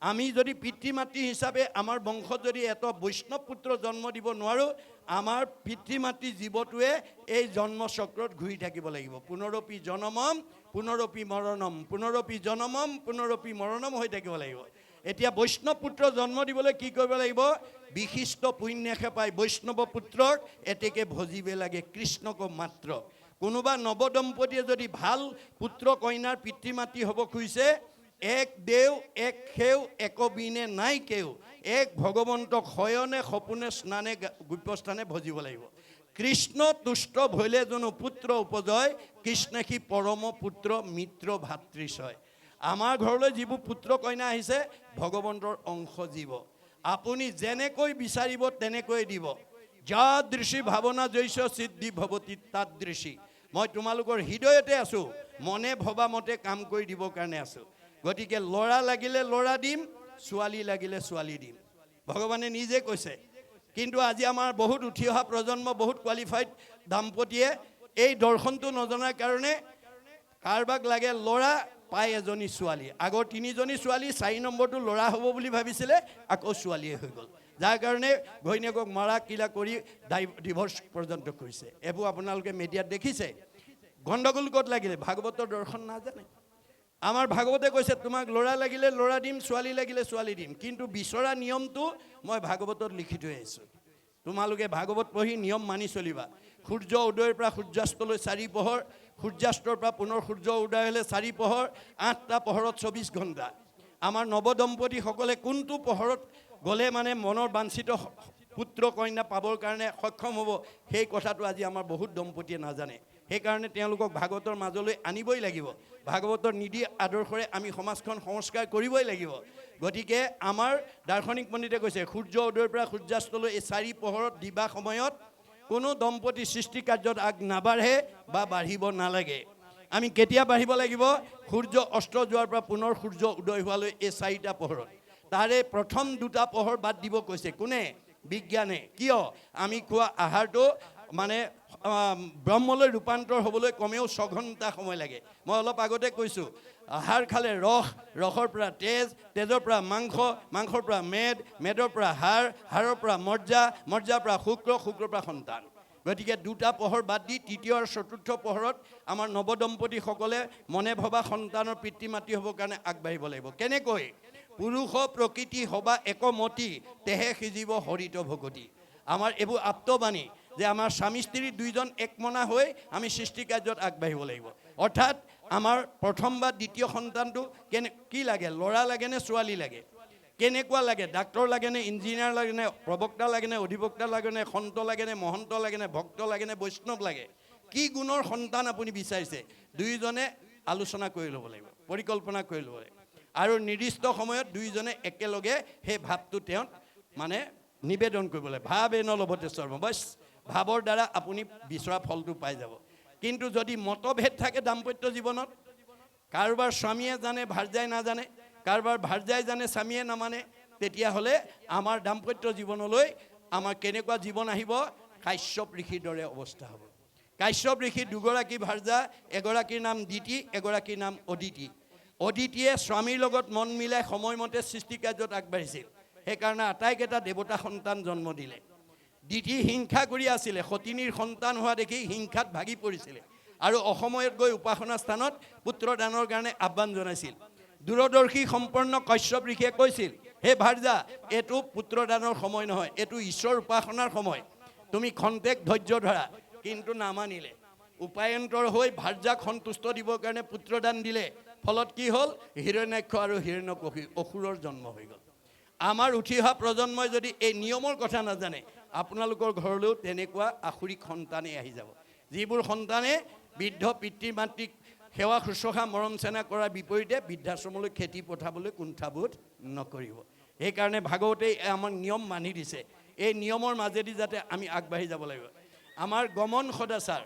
আমি যদি পিতৃ মাতৃ হিচাপে আমাৰ বংশত যদি এটা বৈষ্ণৱ পুত্ৰ জন্ম দিব নোৱাৰোঁ, আমাৰ পিতৃ মাতৃ জীৱটোৱে এই জন্মচক্ৰত ঘূৰি থাকিব লাগিব। পুনৰপি জনমম পুনৰপি মৰণম, পুনৰপি জনমম পুনৰপি মৰণম হৈ থাকিব লাগিব। এতিয়া বৈষ্ণৱ পুত্ৰ জন্ম দিবলৈ কি কৰিব লাগিব? বিশিষ্ট পুণ্যকে পাই বৈষ্ণৱ পুত্ৰক এতেকে ভজিবে লাগে কৃষ্ণক মাত্ৰ। কোনোবা নৱদম্পতিয়ে যদি ভাল পুত্ৰ কন্যাৰ পিতৃ মাতৃ হ'ব খুজিছে, এক দেও এক সেও একবিনে নাই কেও, এক ভগৱন্তক শয়নে সপোনে স্নানে গুপ্যস্থানে ভজিব লাগিব। কৃষ্ণ তুষ্ট ভৈলে জনো পুত্ৰ উপজয়, কৃষ্ণেশী পৰম পুত্ৰ মিত্ৰ ভাতৃশয়। আমাৰ ঘৰলৈ যিবোৰ পুত্ৰ কন্যা আহিছে ভগৱন্তৰ অংশ জীৱ। আপুনি যেনেকৈ বিচাৰিব তেনেকৈ দিব। যাদৃশী ভাৱনা জৈছ সিদ্ধি ভৱতী তাদৃশী। মই তোমালোকৰ হৃদয়তে আছোঁ, মনে ভবা মতে কাম কৰি দিবৰ কাৰণে আছোঁ। গতিকে ল'ৰা লাগিলে ল'ৰা দিম, ছোৱালী লাগিলে ছোৱালী দিম, ভগৱানে নিজে কৈছে। কিন্তু আজি আমাৰ বহুত উঠি অহা প্ৰজন্ম, বহুত কোৱালিফাইড দাম্পতীয়ে এই দৰ্শনটো নজনাৰ কাৰণে কাৰোবাক লাগে ল'ৰা, পায় এজনী ছোৱালী। আগৰ 3জনী ছোৱালী, 4 নম্বৰটো ল'ৰা হ'ব বুলি ভাবিছিলে, আকৌ ছোৱালীয়ে হৈ গ'ল। যাৰ কাৰণে ঘৈণীয়েকক মাৰা কিলা কৰি ডিভৰ্চ পৰ্যন্ত কৰিছে। এইবোৰ আপোনালোকে মিডিয়াত দেখিছে। গণ্ডগোল ক'ত লাগিলে? ভাগৱতৰ দৰ্শন নাজানে। আমাৰ ভাগৱতে কৈছে তোমাক ল'ৰা লাগিলে ল'ৰা দিম, ছোৱালী লাগিলে ছোৱালী দিম। কিন্তু বিচৰা নিয়মটো মই ভাগৱতত লিখি থৈ আহিছোঁ। তোমালোকে ভাগৱত পঢ়ি নিয়ম মানি চলিবা। সূৰ্য উদয়ৰ পৰা সূৰ্যাস্তলৈ 4 পহৰ, সূৰ্যাস্তৰ পৰা পুনৰ সূৰ্য উদয় হ'লে 4 পহৰ, 8টা পহৰত 24 ঘণ্টা। আমাৰ নৱদম্পতিসকলে কোনটো পহৰত গ'লে মানে মনৰ বাঞ্ছিত পুত্ৰ কন্যা পাবৰ কাৰণে সক্ষম হ'ব, সেই কথাটো আজি আমাৰ বহুত দম্পতীয়ে নাজানে। সেইকাৰণে তেওঁলোকক ভাগৱতৰ মাজলৈ আনিবই লাগিব। ভাগৱতৰ নীতি আদৰ্শৰে আমি সমাজখন সংস্কাৰ কৰিবই লাগিব। গতিকে আমাৰ দাৰ্শনিক পণ্ডিতে কৈছে সূৰ্য উদয়ৰ পৰা সূৰ্যাস্তলৈ এই 4 পহৰত দিবা সময়ত কোনো দম্পতি সৃষ্টি কাৰ্যত আগ নাবাঢ়ে বা বাঢ়িব নালাগে। আমি কেতিয়া বাঢ়িব লাগিব? সূৰ্য অস্ত যোৱাৰ পৰা পুনৰ সূৰ্য উদয় হোৱালৈ এই 4টা পহৰত। তাৰে প্ৰথম 2টা পহৰ বাদ দিব কৈছে। কোনে? বিজ্ঞানে। কিয়? আমি খোৱা আহাৰটো মানে ব্ৰহ্মলৈ ৰূপান্তৰ হ'বলৈ কমেও 6 ঘণ্টা সময় লাগে। মই অলপ আগতে কৈছোঁ, আহাৰ খালে ৰস, ৰসৰ পৰা তেজ, তেজৰ পৰা মাংস, মাংসৰ পৰা মেদ, মেদৰ পৰা হাড়, হাড়ৰ পৰা মজ্জা, মজ্জাৰ পৰা শুক্ৰ, শুক্ৰৰ পৰা সন্তান। গতিকে 2টা পহৰ বাদ দি 3য় আৰু 4ৰ্থ পহৰত আমাৰ নৱদম্পতিসকলে মনে ভবা সন্তানৰ পিতৃ মাতৃ হ'বৰ কাৰণে আগবাঢ়িব লাগিব। কেনেকৈ? পুৰুষ প্ৰকৃতি হবা একমতি, তেহে সিজিব হৰিত ভগতি। আমাৰ এইবোৰ আপ্তবাণী যে আমাৰ স্বামী স্ত্ৰী 2জন একমনা হৈ আমি সৃষ্টি কাৰ্যত আগবাঢ়িব লাগিব। অৰ্থাৎ আমাৰ প্ৰথম বা দ্বিতীয় সন্তানটো কি লাগে? ল'ৰা লাগে নে ছোৱালী লাগে? কেনেকুৱা লাগে? ডাক্তৰ লাগে নে ইঞ্জিনিয়াৰ লাগে নে প্ৰবক্তা লাগে নে অধিবক্তা লাগে নে সন্ত লাগে নে মহন্ত লাগে নে ভক্ত লাগে নে বৈষ্ণৱ লাগে? কি গুণৰ সন্তান আপুনি বিচাৰিছে? 2জনে আলোচনা কৰি ল'ব লাগিব, পৰিকল্পনা কৰি ল'ব লাগিব। আৰু নিৰ্দিষ্ট সময়ত 2জনে একেলগে সেই ভাৱটো তেওঁক মানে নিবেদন কৰিব লাগে। ভাৱে নলভতে সৰ্ব, বছ ভাৱৰ দ্বাৰা আপুনি বিচৰা ফলটো পাই যাব। কিন্তু যদি মতভেদ থাকে দাম্পত্য জীৱনত, কাৰোবাৰ স্বামীয়ে জানে ভাৰ্যাই নাজানে, কাৰোবাৰ ভাৰ্যাই জানে স্বামীয়ে নামানে, তেতিয়াহ'লে আমাৰ দাম্পত্য জীৱনলৈ আমাৰ কেনেকুৱা জীৱন আহিব? কাশ্যপ ঋষিৰ দৰে অৱস্থা হ'ব। কাশ্যপ ঋষিৰ 2গৰাকী ভাৰ্যা, এগৰাকীৰ নাম দিতি, এগৰাকীৰ নাম অদিতি। অদিতিয়ে স্বামীৰ লগত মন মিলাই সময়মতে সৃষ্টি কাৰ্যত আগবাঢ়িছিল। সেইকাৰণে আটাইকেইটা দেৱতা সন্তান জন্ম দিলে। দিতি হিংসা কৰি আছিলে, সতিনীৰ সন্তান হোৱা দেখি হিংসাত ভাগি পৰিছিলে আৰু অসময়ত গৈ উপাসনা স্থানত পুত্ৰদানৰ কাৰণে আহ্বান জনাইছিল। দূৰদৰ্শী সম্পন্ন কাশ্যপ ঋষিয়ে কৈছিল, হে ভাৰ্যা, এইটো পুত্ৰদানৰ সময় নহয়, এইটো ঈশ্বৰ উপাসনাৰ সময়, তুমি খন্তেক ধৈৰ্য ধৰা। কিন্তু নামানিলে। উপায়ন্তৰ হৈ ভাৰ্যাক সন্তুষ্ট দিবৰ কাৰণে পুত্ৰদান দিলে। ফলত কি হ'ল? হিৰণ্যাক্ষ আৰু হিৰণ্যকশিপুৰ অসুৰৰ জন্ম হৈ গ'ল। আমাৰ উঠি অহা প্ৰজন্মই যদি এই নিয়মৰ কথা নাজানে, আপোনালোকৰ ঘৰলৈও তেনেকুৱা আসুৰিক সন্তানেই আহি যাব, যিবোৰ সন্তানে বৃদ্ধ পিতৃ মাতৃক সেৱা শুশ্ৰূষা মৰম চেনা কৰাৰ বিপৰীতে বৃদ্ধাশ্ৰমলৈ খেতি পঠাবলৈ কুণ্ঠাবোধ নকৰিব। সেইকাৰণে ভাগৱতেই আমাক নিয়ম মানি দিছে। এই নিয়মৰ মাজেদি যাতে আমি আগবাঢ়ি যাব লাগিব। আমাৰ গমন সদাচাৰ,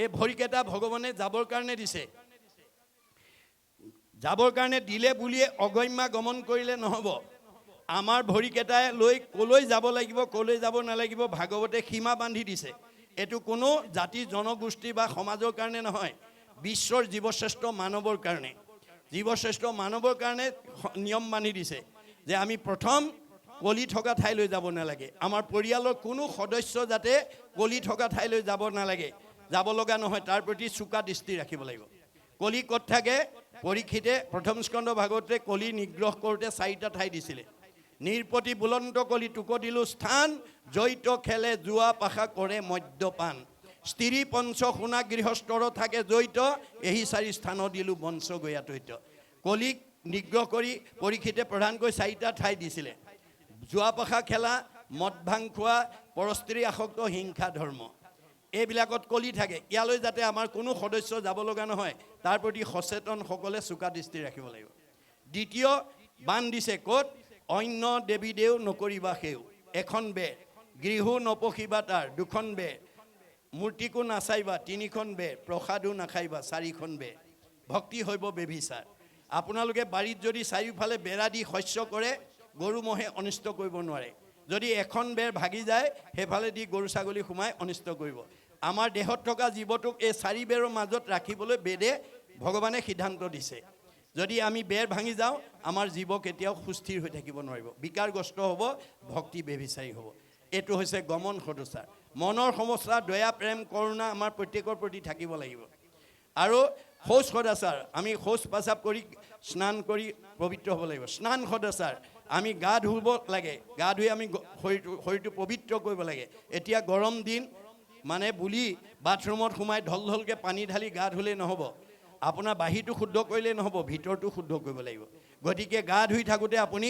এই ভৰিকেইটা ভগৱানে যাবৰ কাৰণে দিছে। যাবৰ কাৰণে দিলে বুলিয়ে অগম্যা গমন কৰিলে নহ'ব। আমাৰ ভৰিকেইটাই লৈ ক'লৈ যাব লাগিব, ক'লৈ যাব নালাগিব ভাগৱতে সীমা বান্ধি দিছে। এইটো কোনো জাতি জনগোষ্ঠী বা সমাজৰ কাৰণে নহয়, বিশ্বৰ জীৱশ্ৰেষ্ঠ মানৱৰ কাৰণে। জীৱশ্ৰেষ্ঠ মানৱৰ কাৰণে নিয়ম বান্ধি দিছে। যে আমি প্ৰথম কলি থকা ঠাইলৈ যাব নালাগে। আমাৰ পৰিয়ালৰ কোনো সদস্য যাতে কলি থকা ঠাইলৈ যাব নালাগে, যাব লগা নহয়, তাৰ প্ৰতি চোকা দৃষ্টি ৰাখিব লাগিব। কলি ক'ত থাকে? পৰীক্ষিতে প্ৰথম স্কন্ধ ভাগৱতে কলি নিগ্ৰহ কৰোঁতে 4টা ঠাই দিছিলে। নিৰপতি বুলন্ত কলি তোক দিলো স্থান, জৈত খেলে জুৱা পাশা কৰে মদ্যপান। স্ত্ৰী পঞ্চ সোণা গৃহস্থৰ থাকে জৈত, এই 4 স্থান দিলো বংশ গয়াতৈত। কলিক নিগ্ৰহ কৰি পৰীক্ষিতে প্ৰধানকৈ 4টা ঠাই দিছিলে। জুৱা পাশা খেলা, মদ ভাং খোৱা, পৰস্ত্ৰী আসক্ত, হিংসা ধৰ্ম, এইবিলাকত কলি থাকে। ইয়ালৈ যাতে আমাৰ কোনো সদস্য যাব লগা নহয়, তাৰ প্ৰতি সচেতনসকলে চোকা দৃষ্টি ৰাখিব লাগিব। দ্বিতীয় বান দিছে ক'ত? অন্য দেৱী দেও নকৰিবা সেও, এখন বে, গৃহো নপখিবা তাৰ, 2খন বে, মূৰ্তিকো নাচাইবা, 3খন বে, প্ৰসাদো নাখাইবা, 4খন বে, ভক্তি হৈব বেভিচাৰ। আপোনালোকে বাৰীত যদি চাৰিওফালে বেৰা দি শস্য কৰে, গৰু মহে অনিষ্ট কৰিব নোৱাৰে। যদি এখন বেৰ ভাগি যায়, সেইফালেদি গৰু ছাগলী সোমাই অনিষ্ট কৰিব। আমাৰ দেহত থকা জীৱটোক এই 4 বেৰৰ মাজত ৰাখিবলৈ বেদে ভগৱানে সিদ্ধান্ত দিছে। যদি আমি বেৰ ভাঙি যাওঁ, আমাৰ জীৱ কেতিয়াও সুস্থিৰ হৈ থাকিব নোৱাৰিব, বিকাৰগ্ৰস্ত হ'ব, ভক্তি বেভিচাৰী হ'ব। এইটো হৈছে গমন সদস্যাৰ। মনৰ সমস্যা, দয়া প্ৰেম কৰুণা আমাৰ প্ৰত্যেকৰ প্ৰতি থাকিব লাগিব। আৰু শৌচ সদাচাৰ, আমি শৌচ প্ৰস্ৰাৱ কৰি স্নান কৰি পবিত্ৰ হ'ব লাগিব। স্নান সদাচাৰ, আমি গা ধুব লাগে, গা ধুই আমি শৰীৰটো পবিত্ৰ কৰিব লাগে। এতিয়া গৰম দিন মানে বুলি বাথৰুমত সোমাই ঢলকে পানী ঢালি গা ধুলেই নহ'ব, আপোনাৰ বাহিৰটো শুদ্ধ কৰিলেই নহ'ব, ভিতৰটো শুদ্ধ কৰিব লাগিব। গতিকে গা ধুই থাকোঁতে আপুনি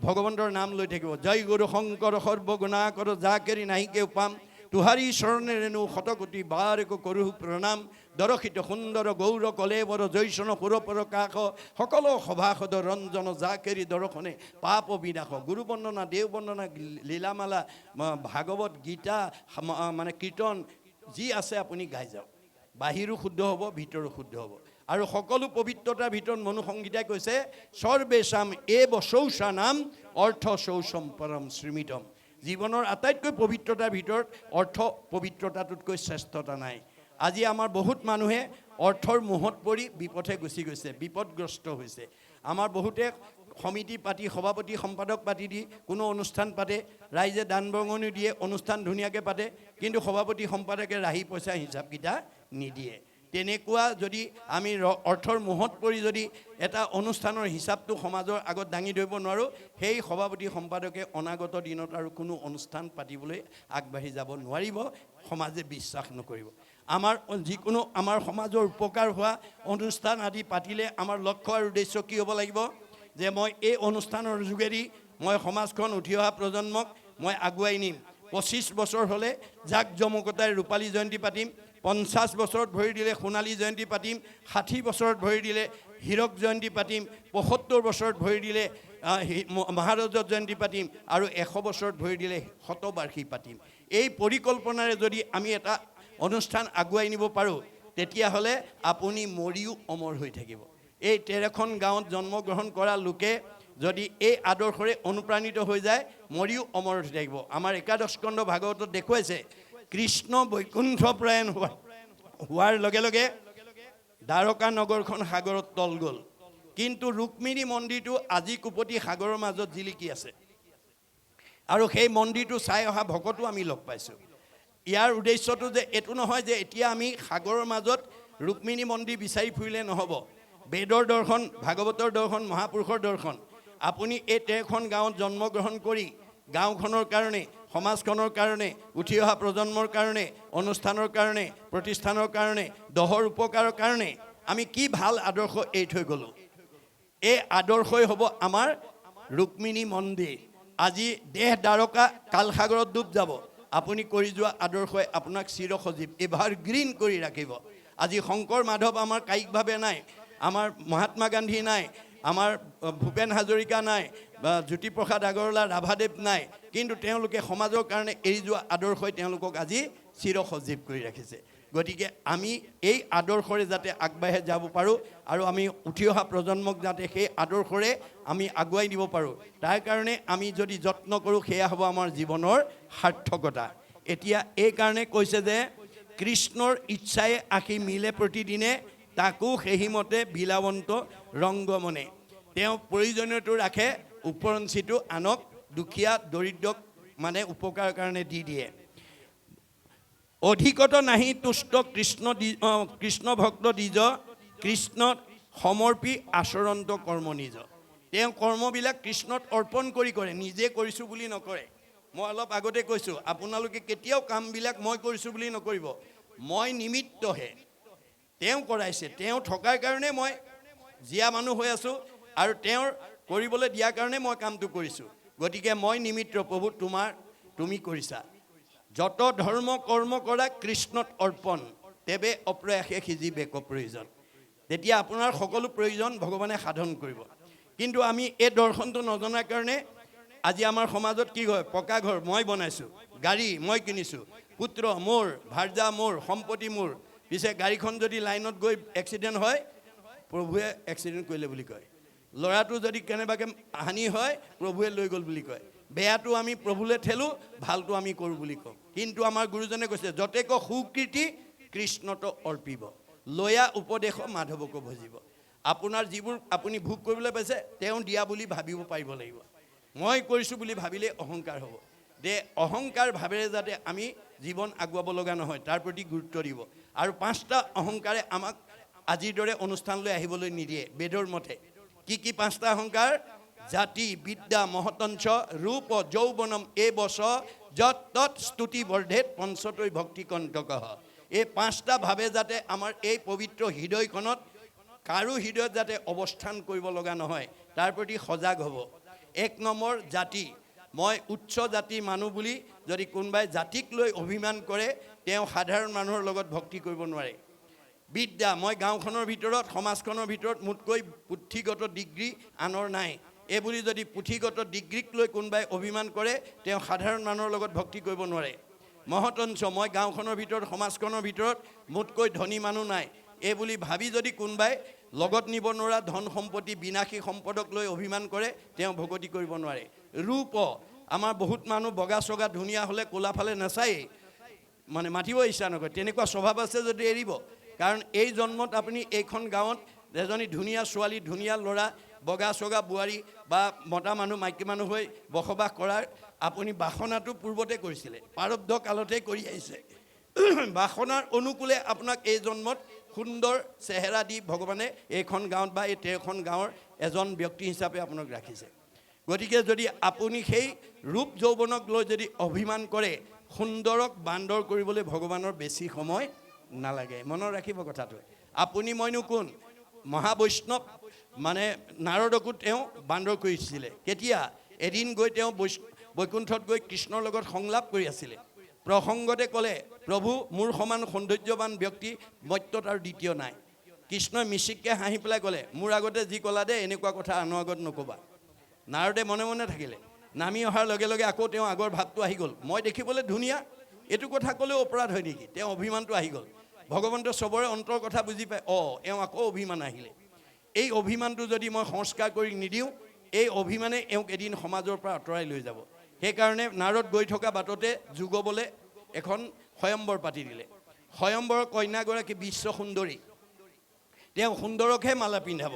ভগৱন্তৰ নাম লৈ থাকিব। জয় গুৰু শংকৰ সৰ্বগুণাকৰ জাকেৰি নাহিকে উপাম, তুহাৰী চৰণে ৰেণু শতকোটি বাৰকো কৰোঁ প্ৰণাম। দৰশিত সুন্দৰ গৌৰ কলেবৰ জৈচন সুৰপৰ কাষ, সকলো সভাসদ ৰঞ্জন জাকেৰি দৰ্শনে পাপ বিনাশ। গুৰু বন্দনা, দেৱ বন্দনা, লীলামালা, ভাগৱত গীতা, মানে কীৰ্তন যি আছে আপুনি গাই যাওক। বাহিৰো শুদ্ধ হ'ব, ভিতৰো শুদ্ধ হ'ব। আৰু সকলো পবিত্ৰতাৰ ভিতৰত মনুসংগীতাই কৈছে সৰ্বেশাম এব শৌচা নাম অৰ্থ শৌচম পৰম শ্ৰীমিতম। জীৱনৰ আটাইতকৈ পবিত্ৰতাৰ ভিতৰত অৰ্থ পবিত্ৰতাটোতকৈ শ্ৰেষ্ঠতা নাই। আজি আমাৰ বহুত মানুহে অৰ্থৰ মোহত পৰি বিপথে গুচি গৈছে, বিপদগ্ৰস্ত হৈছে। আমাৰ বহুতে সমিতি পাতি, সভাপতি সম্পাদক পাতি দি কোনো অনুষ্ঠান পাতে, ৰাইজে দান বৰঙণি দিয়ে, অনুষ্ঠান ধুনীয়াকৈ পাতে, কিন্তু সভাপতি সম্পাদকে ৰাহি পইচা হিচাপকেইটা নিদিয়ে। তেনেকুৱা যদি আমি অৰ্থৰ মোহত পৰি যদি এটা অনুষ্ঠানৰ হিচাপটো সমাজৰ আগত দাঙি ধৰিব নোৱাৰোঁ, সেই সভাপতি সম্পাদকে অনাগত দিনত আৰু কোনো অনুষ্ঠান পাতিবলৈ আগবাঢ়ি যাব নোৱাৰিব, সমাজে বিশ্বাস নকৰিব। আমাৰ যিকোনো আমাৰ সমাজৰ উপকাৰ হোৱা অনুষ্ঠান আদি পাতিলে আমাৰ লক্ষ্য আৰু উদ্দেশ্য কি হ'ব লাগিব? যে মই এই অনুষ্ঠানৰ যোগেদি মই সমাজখন উঠি অহা প্ৰজন্মক মই আগুৱাই নিম। 25 বছৰ হ'লে জাক জমকতাই ৰূপালী জয়ন্তী পাতিম, 50 বছৰত ভৰি দিলে সোণালী জয়ন্তী পাতিম, 60 বছৰত ভৰি দিলে হীৰক জয়ন্তী পাতিম, 75 বছৰত ভৰি দিলে মহাৰজত জয়ন্তী পাতিম, আৰু 100 বছৰত ভৰি দিলে শতবাৰ্ষিকী পাতিম। এই পৰিকল্পনাৰে যদি আমি এটা অনুষ্ঠান আগুৱাই নিব পাৰোঁ, তেতিয়াহ'লে আপুনি মৰিও অমৰ হৈ থাকিব। এই 13খন গাঁৱত জন্মগ্ৰহণ কৰা লোকে যদি এই আদৰ্শৰে অনুপ্ৰাণিত হৈ যায়, মৰিও অমৰ হৈ থাকিব। আমাৰ একাদশ স্কন্ধ ভাগৱতত দেখুৱাইছে কৃষ্ণ বৈকুণ্ঠ প্ৰয়াণ হোৱাৰ লগে লগে দ্বাৰকা নগৰখন সাগৰত তল গ'ল, কিন্তু ৰুক্মিণী মন্দিৰটো আজি কুপতি সাগৰৰ মাজত জিলিকি আছে। আৰু সেই মন্দিৰটো চাই অহা ভকতো আমি লগ পাইছোঁ। ইয়াৰ উদ্দেশ্যটো যে এইটো নহয় যে এতিয়া আমি সাগৰৰ মাজত ৰুক্মিণী মন্দিৰ বিচাৰি ফুৰিলে নহ'ব। বেদৰ দৰ্শন, ভাগৱতৰ দৰ্শন, মহাপুৰুষৰ দৰ্শন। আপুনি এই 13খন গাঁৱত জন্মগ্ৰহণ কৰি গাঁওখনৰ কাৰণে, সমাজখনৰ কাৰণে, উঠি অহা প্ৰজন্মৰ কাৰণে, অনুষ্ঠানৰ কাৰণে, প্ৰতিষ্ঠানৰ কাৰণে, দহৰ উপকাৰৰ কাৰণে আমি কি ভাল আদৰ্শ এৰি থৈ গ'লোঁ। এই আদৰ্শই হ'ব আমাৰ ৰুক্মিণী মন্দিৰ। আজি দেহ দ্বাৰকা কালসাগৰত ডুব যাব, আপুনি কৰি যোৱা আদৰ্শই আপোনাক চিৰসজীৱ এভাৰ গ্ৰীণ কৰি ৰাখিব। আজি শংকৰ মাধৱ আমাৰ কায়িকভাৱে নাই, আমাৰ মহাত্মা গান্ধী নাই, আমাৰ ভূপেন হাজৰিকা নাই, বা জ্যোতিপ্ৰসাদ আগৰৱালা, ৰাভাদেৱ নাই, কিন্তু তেওঁলোকে সমাজৰ কাৰণে এৰি যোৱা আদৰ্শই তেওঁলোকক আজি চিৰসজীৱ কৰি ৰাখিছে। গতিকে আমি এই আদৰ্শৰে যাতে আগবাঢ়ি যাব পাৰোঁ, আৰু আমি উঠি অহা প্ৰজন্মক যাতে সেই আদৰ্শৰে আমি আগুৱাই নিব পাৰোঁ, তাৰ কাৰণে আমি যদি যত্ন কৰোঁ, সেয়া হ'ব আমাৰ জীৱনৰ সাৰ্থকতা। এতিয়া এইকাৰণে কৈছে যে কৃষ্ণৰ ইচ্ছাই আঁকি মিলে প্ৰতিদিনে, তাকো সেইমতে বিলাৱন্ত ৰংগমনে। তেওঁ প্ৰয়োজনীয়টো ৰাখে, উপৰঞ্চিটো আনক দুখীয়া দৰিদ্ৰক মানে উপকাৰ কাৰণে দি দিয়ে। অধিকত নাহি তুষ্ট কৃষ্ণ ভক্ত দ্বিজ, কৃষ্ণত সমৰ্পী আচৰণত কৰ্ম নিজ। তেওঁ কৰ্মবিলাক কৃষ্ণত অৰ্পণ কৰি কৰে, নিজে কৰিছোঁ বুলি নকৰে। মই অলপ আগতে কৈছোঁ, আপোনালোকে কেতিয়াও কামবিলাক মই কৰিছোঁ বুলি নকৰিব, মই নিমিত্তহে। তেওঁ কৰাইছে, তেওঁ থকাৰ কাৰণে মই জীয়া মানুহ হৈ আছোঁ, আৰু তেওঁৰ কৰিবলৈ দিয়াৰ কাৰণে মই কামটো কৰিছোঁ। গতিকে মই নিমিত্ত, প্ৰভু তুমি কৰিছা। যত ধৰ্ম কৰ্ম কৰা কৃষ্ণত অৰ্পণ, তেবে অপ্ৰয়াসে সিজিবে ক প্ৰয়োজন। তেতিয়া আপোনাৰ সকলো প্ৰয়োজন ভগৱানে সাধন কৰিব। কিন্তু আমি এই দৰ্শনটো নজনাৰ কাৰণে আজি আমাৰ সমাজত কি হয়, পকা ঘৰ মই বনাইছোঁ, গাড়ী মই কিনিছোঁ, পুত্ৰ মোৰ, ভাৰ্যা মোৰ, সম্পত্তি মোৰ, পিছে গাড়ীখন যদি লাইনত গৈ এক্সিডেণ্ট হয়, প্ৰভুৱে এক্সিডেণ্ট কৰিলে বুলি কয়। ল'ৰাটো যদি কেনেবাকৈ হানি হয়, প্ৰভুৱে লৈ গ'ল বুলি কয়। বেয়াটো আমি প্ৰভুলৈ ঠেলোঁ, ভালটো আমি কৰোঁ বুলি কওঁ। কিন্তু আমাৰ গুৰুজনে কৈছে, যতেক সুকীৰ্তি কৃষ্ণত অৰ্পিব, লয়া উপদেশ মাধৱক ভজিব। আপোনাৰ যিবোৰ আপুনি ভোগ কৰিবলৈ পাইছে, তেওঁ দিয়া বুলি ভাবিব পাৰিব লাগিব। মই কৰিছোঁ বুলি ভাবিলে অহংকাৰ হ'ব। অহংকাৰ ভাৱেৰে যাতে আমি জীৱন আগুৱাব লগা নহয়, তাৰ প্ৰতি গুৰুত্ব দিব। আৰু 5টা অহংকাৰে আমাক আজিৰ দৰে অনুষ্ঠানলৈ আহিবলৈ নিদিয়ে বেদৰ মতে। কি 5টা অহংকাৰ? জাতি, বিদ্যা, মহতঞ্চ, ৰূপ, যৌৱনম এই বছ, যত তৎ স্তুতি বৰ্ধেত পঞ্চতৈ ভক্তি কণ্টকঃ। এই 5টা ভাৱে যাতে আমাৰ এই পবিত্ৰ হৃদয়খনত কাৰো হৃদয়ত যাতে অৱস্থান কৰিব লগা নহয়, তাৰ প্ৰতি সজাগ হ'ব। 1 নম্বৰ জাতি। মই উচ্চ জাতিৰ মানুহ বুলি যদি কোনোবাই জাতিক লৈ অভিমান কৰে, তেওঁ সাধাৰণ মানুহৰ লগত ভক্তি কৰিব নোৱাৰে। বিদ্যা, মই গাঁওখনৰ ভিতৰত, সমাজখনৰ ভিতৰত মোতকৈ পুথিগত ডিগ্ৰী আনৰ নাই, এইবুলি যদি পুথিগত ডিগ্ৰীক লৈ কোনোবাই অভিমান কৰে, তেওঁ সাধাৰণ মানুহৰ লগত ভক্তি কৰিব নোৱাৰে। মহতঞ্চ, মই গাঁওখনৰ ভিতৰত, সমাজখনৰ ভিতৰত মোতকৈ ধনী মানুহ নাই, এইবুলি ভাবি যদি কোনোবাই লগত নিব নোৱাৰা ধন সম্পত্তি বিনাশী সম্পদক লৈ অভিমান কৰে, তেওঁ ভগতি কৰিব নোৱাৰে। ৰূপ, আমাৰ বহুত মানুহ বগা চগা ধুনীয়া হ'লে ক'লা ফালে নাচায়েই, মানে মাতিব ইচ্ছা নকৰে। তেনেকুৱা স্বভাৱ আছে যদি এৰিব। কাৰণ এই জন্মত আপুনি এইখন গাঁৱত এজনী ধুনীয়া ছোৱালী, ধুনীয়া ল'ৰা, বগা চগা বোৱাৰী বা মতা মানুহ, মাইকী মানুহ হৈ বসবাস কৰাৰ আপুনি বাসনাটো পূৰ্বতে কৰিছিলে, প্ৰাৰব্ধ কালতে কৰি আহিছে। বাসনাৰ অনুকূলে আপোনাক এই জন্মত সুন্দৰ চেহেৰা দি ভগৱানে এইখন গাঁৱত বা এই 13খন গাঁৱৰ এজন ব্যক্তি হিচাপে আপোনাক ৰাখিছে। গতিকে যদি আপুনি সেই ৰূপ যৌৱনক লৈ যদি অভিমান কৰে, সুন্দৰক বান্দৰ কৰিবলৈ ভগৱানৰ বেছি সময় নালাগে। মনত ৰাখিব কথাটো। আপুনি মইনো কোন? মহাবৈষ্ণৱ মানে নাৰদকো তেওঁ বান্দৰ কৰিছিলে। কেতিয়া? এদিন গৈ তেওঁ বৈকুণ্ঠত গৈ কৃষ্ণৰ লগত সংলাপ কৰি আছিলে। প্ৰসংগতে ক'লে, প্ৰভু মোৰ সমান সৌন্দৰ্যৱান ব্যক্তি মৰ্ত্যত আৰু দ্বিতীয় নাই। কৃষ্ণই মিচিককৈ হাঁহি পেলাই ক'লে, মোৰ আগতে যি ক'লা দে, এনেকুৱা কথা আনৰ আগত নক'বা। নাৰদে মনে মনে থাকিলে। নামি অহাৰ লগে লগে আকৌ তেওঁ আগৰ ভাৱটো আহি গ'ল, মই দেখিবলৈ ধুনীয়া, এইটো কথা ক'লেও অপৰাধ হয় নেকি? তেওঁ অভিমানটো আহি গ'ল। ভগৱন্তে চবৰে অন্তৰ কথা বুজি পায়, এওঁ আকৌ অভিমান আহিলে। এই অভিমানটো যদি মই সংস্কাৰ কৰি নিদিওঁ, এই অভিমানে এওঁক এদিন সমাজৰ পৰা আঁতৰাই লৈ যাব। সেইকাৰণে নাৰদ গৈ থকা বাটতে যুগবলৈ এখন স্বয়ম্বৰ পাতি দিলে। স্বয়ম্বৰৰ কন্যাগৰাকী বিশ্ব সুন্দৰী, তেওঁ সুন্দৰকহে মালা পিন্ধাব।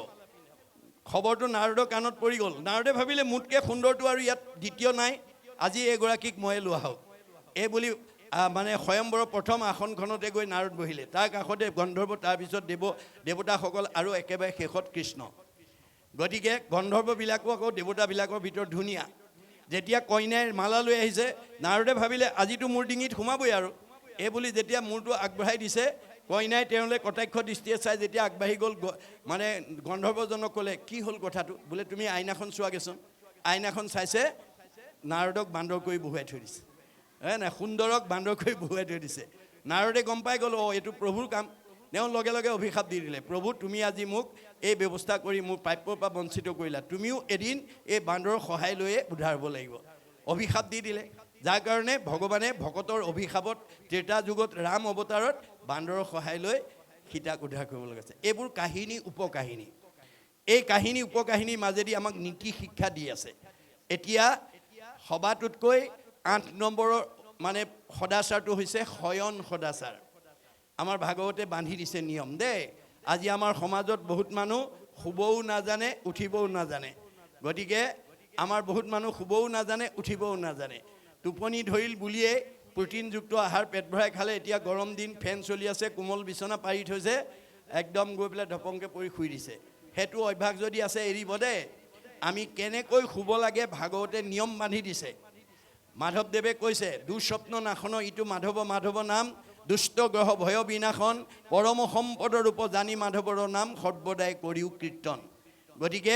খবৰটো নাৰদৰ কাণত পৰি গ'ল। নাৰদে ভাবিলে, মোতকৈ সুন্দৰটো আৰু ইয়াত দ্বিতীয় নাই, আজি এগৰাকীক ময়ে লোৱা হওক। এই বুলি মানে স্বয়ম্বৰৰ প্ৰথম আসনখনতে গৈ নাৰদ বহিলে। তাৰ কাষতে গন্ধৰ্ব, তাৰপিছত দেৱতাসকল, আৰু একেবাৰে শেষত কৃষ্ণ। গতিকে গন্ধৰ্ববিলাকো আকৌ দেৱতাবিলাকৰ ভিতৰত ধুনীয়া। যেতিয়া কইনাই মালা লৈ আহিছে, নাৰদে ভাবিলে আজিতো মোৰ ডিঙিত সোমাবই আৰু। এই বুলি যেতিয়া মূৰটো আগবঢ়াই দিছে, কইনাই তেওঁলৈ কটাক্ষ দৃষ্টিয়ে চাই যেতিয়া আগবাঢ়ি গ'ল, মানে গন্ধৰ্বজনক ক'লে, কি হ'ল কথাটো? বোলে তুমি আইনাখন চোৱাগৈচোন। আইনাখন চাইছে, নাৰদক বান্দৰ কৰি বহুৱাই থৈ দিছে। নাই, সুন্দৰক বান্দৰ কৰি বহুৱাই থৈ দিছে। নাৰদে গম পাই গ'ল, এইটো প্ৰভুৰ কাম। তেওঁ লগে লগে অভিশাপ দি দিলে, প্ৰভু তুমি আজি মোক এই ব্যৱস্থা কৰি মোৰ প্ৰাপ্যৰ পৰা বঞ্চিত কৰিলা, তুমিও এদিন এই বান্দৰৰ সহায় লৈয়ে উদ্ধাৰ হ'ব লাগিব। অভিশাপ দি দিলে। যাৰ কাৰণে ভগৱানে ভকতৰ অভিশাপত ত্ৰেতা যুগত ৰাম অৱতাৰত বান্দৰৰ সহায় লৈ সীতাক উদ্ধাৰ কৰিব লগাইছে। এইবোৰ কাহিনী, উপকাহিনী। এই কাহিনী উপকাহিনীৰ মাজেদি আমাক নীতি শিক্ষা দি আছে। এতিয়া সবাটোতকৈ 8 নম্বৰৰ মানে সদাচাৰটো হৈছে শয়ন সদাচাৰ। আমাৰ ভাগৱতে বান্ধি দিছে নিয়ম দেই। আজি আমাৰ সমাজত বহুত মানুহ শুবও নাজানে, উঠিবও নাজানে। গতিকে আমাৰ বহুত মানুহ শুবও নাজানে, উঠিবও নাজানে। টোপনি ধৰিল বুলিয়ে প্ৰটিনযুক্ত আহাৰ পেট ভৰাই খালে, এতিয়া গৰম দিন ফেন চলি আছে, কোমল বিচনা পাৰি থৈছে, একদম গৈ পেলাই ধপংকে পৰি শুই দিছে। সেইটো অভ্যাস যদি আছে এৰিব দে। আমি কেনেকৈ শুব লাগে ভাগৱতে নিয়ম বান্ধি দিছে। মাধৱদেৱে কৈছে, দুঃস্বপ্ন নাশন ইটো মাধৱ মাধৱ নাম, দুষ্ট গ্ৰহ ভয় বিনাশন, পৰম সম্পদৰ ৰূপ জানি মাধৱৰ নাম, সৰ্বদাই কৰিও কীৰ্তন। গতিকে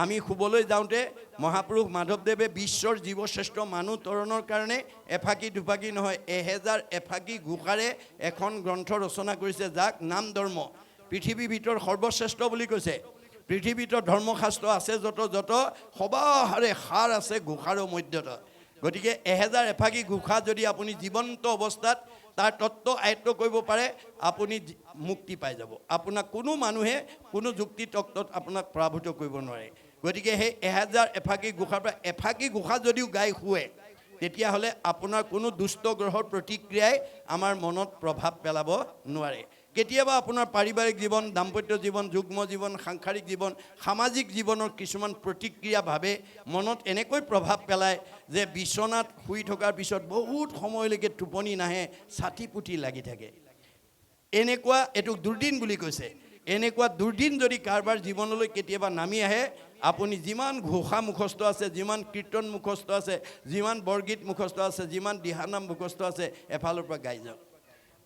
আমি শুবলৈ যাওঁতে মহাপুৰুষ মাধৱদেৱে বিশ্বৰ জীৱশ্ৰেষ্ঠ মানুহ তৰণৰ কাৰণে এফাকি দুফাকি নহয় 1000 এফাকি ঘোষাৰে এখন গ্ৰন্থ ৰচনা কৰিছে, যাক নাম ধৰ্ম পৃথিৱীৰ ভিতৰত সৰ্বশ্ৰেষ্ঠ বুলি কৈছে। পৃথিৱীত ধৰ্মশাস্ত্ৰ আছে যত সবাহাৰে সাৰ আছে ঘোষাৰৰ মধ্যত। গতিকে 1000 এফাকি ঘোষা যদি আপুনি জীৱন্ত অৱস্থাত তাৰ তত্ত্ব আয়ত্ত কৰিব পাৰে, আপুনি মুক্তি পাই যাব। আপোনাক কোনো মানুহে কোনো যুক্তি তত্ত্বত আপোনাক পৰাভূত কৰিব নোৱাৰে। গতিকে সেই 1000 এফাকি ঘোষাৰ পৰা এফাকি ঘোষা যদিও গাই শুৱে, তেতিয়াহ'লে আপোনাৰ কোনো দুষ্ট গ্ৰহৰ প্ৰতিক্ৰিয়াই আমাৰ মনত প্ৰভাৱ পেলাব নোৱাৰে। কেতিয়াবা আপোনাৰ পাৰিবাৰিক জীৱন, দাম্পত্য জীৱন, যুগ্ম জীৱন, সাংসাৰিক জীৱন, সামাজিক জীৱনৰ কিছুমান প্ৰতিক্ৰিয়াভাৱে মনত এনেকৈ প্ৰভাৱ পেলায় যে বিচনাত শুই থকাৰ পিছত বহুত সময়লৈকে টোপনি নাহে, ছাতি পুতি লাগি থাকে। এনেকুৱা এইটোক দুৰ্দিন বুলি কৈছে। এনেকুৱা দুৰ্দিন যদি কাৰোবাৰ জীৱনলৈ কেতিয়াবা নামি আহে, আপুনি যিমান ঘোষা মুখস্থ আছে, যিমান কীৰ্তন মুখস্থ আছে, যিমান বৰগীত মুখস্থ আছে, যিমান দিহানাম মুখস্থ আছে, এফালৰ পৰা গাই যাওক।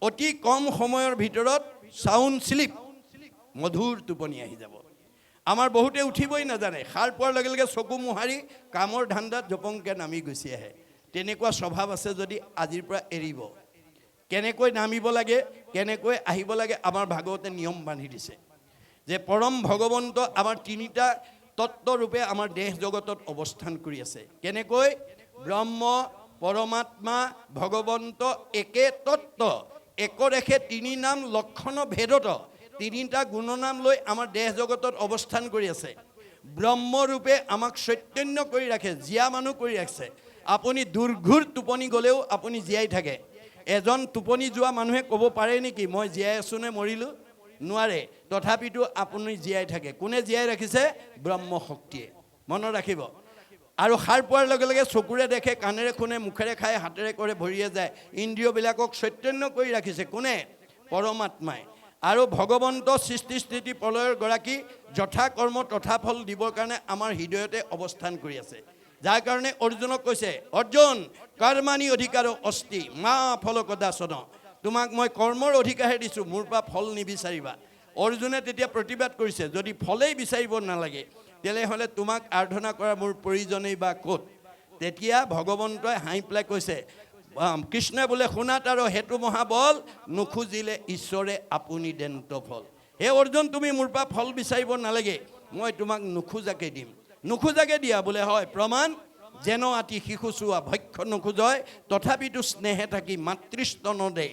অতি কম সময়ৰ ভিতৰত চাউণ্ড স্লিপ, মধুৰ টোপনি আহি যাব। আমাৰ বহুতে উঠিবই নাজানে, সাৰ পোৱাৰ লগে লগে চকু মোহাৰি কামৰ ধান্দাত জপংকে নামি গুচি আহে। তেনেকুৱা স্বভাৱ আছে যদি আজিৰ পৰা এৰিব। কেনেকৈ নামিব লাগে, কেনেকৈ আহিব লাগে, আমাৰ ভাগৱতে নিয়ম বান্ধি দিছে যে পৰম ভগৱন্ত আমাৰ 3টা তত্ত্বৰূপে আমাৰ দেহ জগতত অৱস্থান কৰি আছে। কেনেকৈ? ব্ৰহ্ম, পৰমাত্মা, ভগৱন্ত একে তত্ত্ব, একৰেখে 3 নাম লক্ষণ ভেদত 3টা গুণনাম লৈ আমাৰ দেহ জগতত অৱস্থান কৰি আছে। ব্ৰহ্মৰূপে আমাক চৈতন্য কৰি ৰাখে, জীয়া মানুহ কৰি ৰাখছে। আপুনি দুৰ্ঘূৰ টোপনি গ'লেও আপুনি জীয়াই থাকে। এজন টোপনি যোৱা মানুহে ক'ব পাৰে নেকি মই জীয়াই আছোঁ নে মৰিলোঁ? নোৱাৰে। তথাপিতো আপুনি জীয়াই থাকে। কোনে জীয়াই ৰাখিছে? ব্ৰহ্ম শক্তিয়ে। মনত ৰাখিব। আৰু সাৰ পোৱাৰ লগে লগে চকুৰে দেখে, কাণেৰে শুনে, মুখেৰে খায়, হাতেৰে কৰে, ভৰিয়ে যায়। ইন্দ্ৰিয়বিলাকক চৈতন্য কৰি ৰাখিছে কোনে? পৰমাত্মাই। আৰু ভগৱন্ত সৃষ্টি স্থিতি প্ৰলয়ৰ গৰাকী যথা কৰ্ম তথা ফল দিবৰ কাৰণে আমাৰ হৃদয়তে অৱস্থান কৰি আছে। যাৰ কাৰণে অৰ্জুনক কৈছে, অৰ্জুন কৰ্মাণি অধিকাৰ অস্তি মা ফল কদাচন, তোমাক মই কৰ্মৰ অধিকাৰহে দিছোঁ, মোৰ পৰা ফল নিবিচাৰিবা। অৰ্জুনে তেতিয়া প্ৰতিবাদ কৰিছে, যদি ফলেই বিচাৰিব নালাগে তেনেহ'লে তোমাক আৰাধনা কৰা মোৰ প্ৰয়োজনেই বা ক'ত? তেতিয়া ভগৱন্তই হাঁহি পেলাই কৈছে, কৃষ্ণই বোলে শুনাত আৰু হেতু মহাবল, নুখুজিলে ঈশ্বৰে আপুনি দেন্ত ফল। হে অৰ্জুন, তুমি মোৰ পৰা ফল বিচাৰিব নালাগে, মই তোমাক নোখোজাকে দিম। নোখোজাকে দিয়া বোলে হয়, প্ৰমাণ যেন আতি শিশু চোৱা ভক্ষ নোখোজয়, তথাপিতো স্নেহে থাকি মাতৃস্তন দে।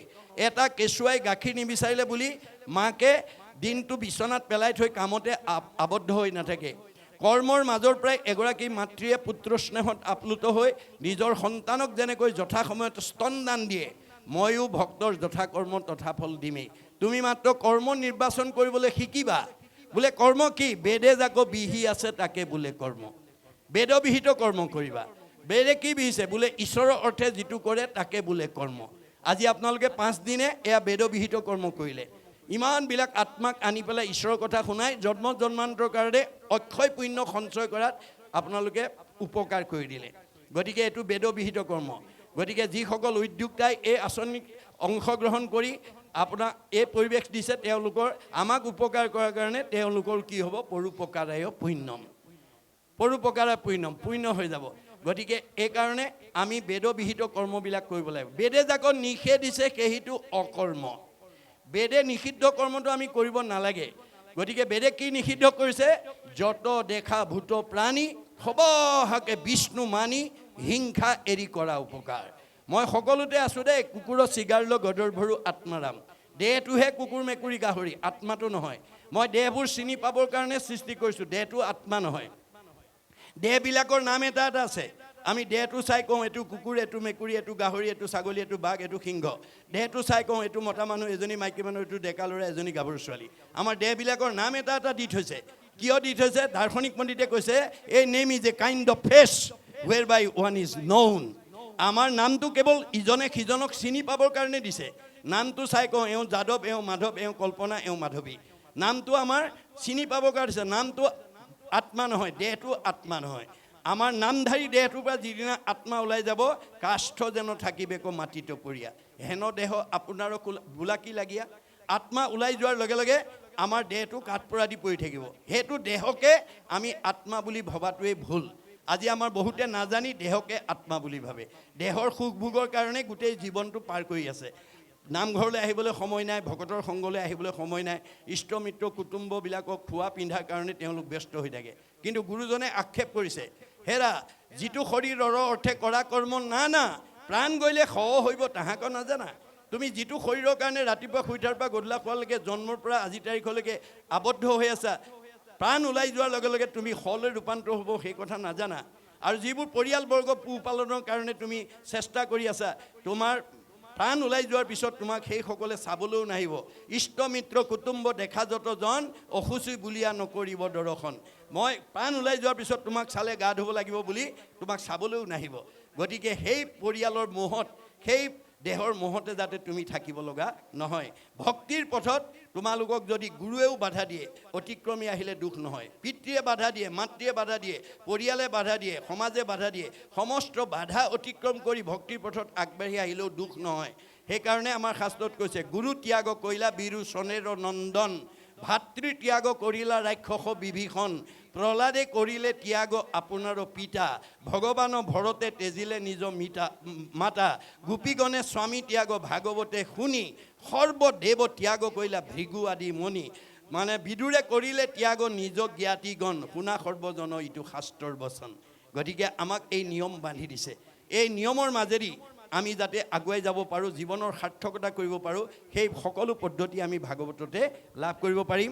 এটা কেঁচুৱাই গাখীৰ নিবিচাৰিলে বুলি মাকে দিনটো বিচনাত পেলাই থৈ কামতে আবদ্ধ হৈ নাথাকে। কৰ্মৰ মাজৰ পৰাই এগৰাকী মাতৃয়ে পুত্ৰ স্নেহত আপ্লুত হৈ নিজৰ সন্তানক যেনেকৈ যথা সময়ত স্তনদান দিয়ে, ময়ো ভক্তৰ যথা কৰ্ম তথা ফল দিমেই। তুমি মাত্ৰ কৰ্ম নিৰ্বাচন কৰিবলৈ শিকিবা। বোলে কৰ্ম কি? বেদে যাকো বিহি আছে তাকে বোলে কৰ্ম। বেদবিহিত কৰ্ম কৰিবা। বেদে কি বিহিছে? বোলে ঈশ্বৰৰ অৰ্থে যিটো কৰে তাকে বোলে কৰ্ম। আজি আপোনালোকে 5 দিনে এয়া বেদবিহিত কৰ্ম কৰিলে। ইমানবিলাক আত্মাক আনি পেলাই ঈশ্বৰৰ কথা শুনাই জন্ম জন্মান্তৰ কাৰণে অক্ষয় পুণ্য সঞ্চয় কৰাত আপোনালোকে উপকাৰ কৰি দিলে। গতিকে এইটো বেদবিহিত কৰ্ম। গতিকে যিসকল উদ্যোক্তাই এই আঁচনিত অংশগ্ৰহণ কৰি আপোনাক এই পৰিৱেশ দিছে, তেওঁলোকৰ আমাক উপকাৰ কৰাৰ কাৰণে তেওঁলোকৰ কি হ'ব? পৰোপকাৰায় পুণ্যম। পৰোপকাৰায় পুণ্যম, পুণ্য হৈ যাব। গতিকে এইকাৰণে আমি বেদবিহিত কৰ্মবিলাক কৰিব লাগিব। বেদে যাক নিষেধ দিছে সেইটো অকৰ্ম। বেদে নিষিদ্ধ কৰ্মটো আমি কৰিব নালাগে। গতিকে বেদে কি নিষিদ্ধ কৰিছে? যত দেখা ভূত প্ৰাণী সবাহাকে বিষ্ণু মানি হিংসা এৰি কৰা উপকাৰ। মই সকলোতে আছোঁ দেই, কুকুৰৰ চিগাৰ লৈ গদৰ ভৰু আত্মাৰাম। দেহটোহে কুকুৰ মেকুৰী গাহৰি, আত্মাটো নহয়। মই দেহবোৰ চিনি পাবৰ কাৰণে সৃষ্টি কৰিছোঁ, দেহটো আত্মা নহয়। দেহবিলাকৰ নাম এটা এটা আছে। আমি দেহটো চাই কওঁ এইটো কুকুৰ, এইটো মেকুৰী, এইটো গাহৰি, এইটো ছাগলী, এইটো বাঘ, এইটো সিংহ। দেহটো চাই কওঁ এইটো মতা মানুহ, এজনী মাইকী মানুহ, এইটো ডেকা ল'ৰা, এজনী গাভৰু ছোৱালী। আমাৰ দেহবিলাকৰ নাম এটা এটা দি থৈছে। কিয় দি থৈছে? দাৰ্শনিক পণ্ডিতে কৈছে এই name is a kind of face whereby one is known. আমাৰ নামটো কেৱল ইজনে সিজনক চিনি পাবৰ কাৰণে দিছে। নামটো চাই কওঁ এওঁ যাদৱ, এওঁ মাধৱ, এওঁ কল্পনা, এওঁ মাধৱী। নামটো আমাৰ চিনি পাবৰ কাৰণে দিছে। নামটো আত্মা নহয়, দেহটো আত্মা নহয়। আমাৰ নামধাৰী দেহটোৰ পৰা যিদিনা আত্মা ওলাই যাব, কাষ্ঠ যেন থাকিবে ক মাটি টপৰীয়া, হেন দেহ আপোনাৰো বোলাকি লাগীয়া। আত্মা ওলাই যোৱাৰ লগে লগে আমাৰ দেহটো কাঠপৰা দি পৰি থাকিব। সেইটো দেহকে আমি আত্মা বুলি ভবাটোৱেই ভুল। আজি আমাৰ বহুতে নাজানি দেহকে আত্মা বুলি ভাবে। দেহৰ সুখ ভোগৰ কাৰণে গোটেই জীৱনটো পাৰ কৰি আছে। নামঘৰলৈ আহিবলৈ সময় নাই, ভকতৰ সংগলৈ আহিবলৈ সময় নাই, ইষ্ট মিত্ৰ কুটুম্ববিলাকক খোৱা পিন্ধাৰ কাৰণে তেওঁলোক ব্যস্ত হৈ থাকে। কিন্তু গুৰুজনে আক্ষেপ কৰিছে, হেৰা যিটো শৰীৰৰ অৰ্থে কৰা কৰ্ম না প্ৰাণ গ'লে সহ হৈব তাহাক নাজানা। তুমি যিটো শৰীৰৰ কাৰণে ৰাতিপুৱা শুই উঠাৰ পৰা গধূলা খোৱালৈকে জন্মৰ পৰা আজি তাৰিখলৈকে আবদ্ধ হৈ আছা, প্ৰাণ ওলাই যোৱাৰ লগে লগে তুমি শলৈ ৰূপান্তৰ হ'ব সেই কথা নাজানা। আৰু যিবোৰ পৰিয়ালবৰ্গ পোহপালনৰ কাৰণে তুমি চেষ্টা কৰি আছা, তোমাৰ প্ৰাণ ওলাই যোৱাৰ পিছত তোমাক সেইসকলে চাবলৈও নাহিব। ইষ্ট মিত্ৰ কুটুম্ব দেখা যতজন, অসুচি বুলিয়া নকৰিব দৰ্শন। মই প্ৰাণ ওলাই যোৱাৰ পিছত তোমাক চালে গা ধুব লাগিব বুলি তোমাক চাবলৈও নাহিব। গতিকে সেই পৰিয়ালৰ মোহত, সেই দেহৰ মোহতে যাতে তুমি থাকিব লগা নহয়। ভক্তিৰ পথত তোমালোকক যদি গুৰুৱেও বাধা দিয়ে, অতিক্ৰমী আহিলে দুখ নহয়। পিতৃয়ে বাধা দিয়ে, মাতৃয়ে বাধা দিয়ে, পৰিয়ালে বাধা দিয়ে, সমাজে বাধা দিয়ে, সমস্ত বাধা অতিক্ৰম কৰি ভক্তিৰ পথত আগবাঢ়ি আহিলেও দুখ নহয়। সেইকাৰণে আমাৰ শাস্ত্ৰত কৈছে, গুৰু ত্যাগ কৰিলা বীৰু চনেৰ নন্দন, ভাতৃ ত্যাগ কৰিলা ৰাক্ষস বিভীষণ, প্ৰহ্লাদে কৰিলে ত্যাগ আপোনাৰ পিতা, ভগৱান ভৰতে তেজিলে নিজ মাতা, গোপীগণে স্বামী ত্যাগ ভাগৱতে শুনি, সৰ্বদেৱ ত্যাগ কৰিলা ভৃগু আদি মণি। মানে বিদুৰে কৰিলে ত্যাগ নিজ জ্ঞাতিগণ, শুনা সৰ্বজন ইটো শাস্ত্ৰৰ বচন। গতিকে আমাক এই নিয়ম বান্ধি দিছে। এই নিয়মৰ মাজেদি আমি যাতে আগুৱাই যাব পাৰোঁ, জীৱনৰ সাৰ্থকতা কৰিব পাৰোঁ, সেই সকলো পদ্ধতি আমি ভাগৱততে লাভ কৰিব পাৰিম।